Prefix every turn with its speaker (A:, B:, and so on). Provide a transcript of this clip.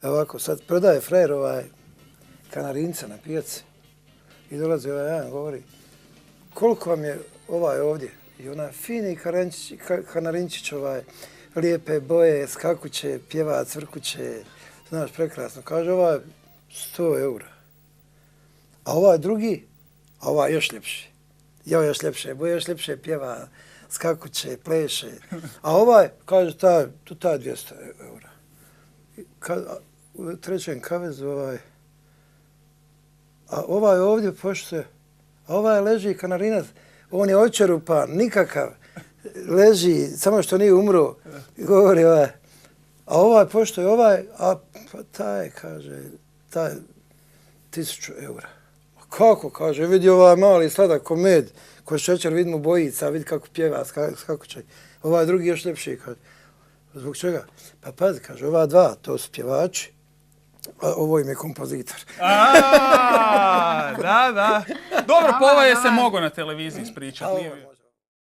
A: Ovako, sad prodaje frajer Kanarinca na pijaci i dolazi ovaj jedan govori koliko vam je ovaj ovdje i onaj fini Kanarinčić lijepe boje, skakuće, pjeva, cvrkuće, znaš, prekrasno. Kaže ovaj 100 eura. A ovaj drugi, a ovaj još ljepši. Još ljepše boje, još ljepše pjeva, skakuće, pleše. A ovaj, kaže, taj 200 eura. U trećem kavezu a ovaj ovdje pošto, a ovaj leži Kanarinac, on je očerupan, nikakav, leži, samo što nije umro, govori a ovaj pošto je a pa taj, kaže, taj 1000 eura. Kako, kaže, vidi ovaj mali sladak ko med, ko šećer, vidi mu bojica, vidi kako pjeva, kako će. Ovaj drugi još ljepši, kaže. Zbog čega? Pa pazi, kaže, ova dva, to su pjevači, a ovo im je kompozitor.
B: Da. Dobro, po ovo je se mogo na televiziji ispričati.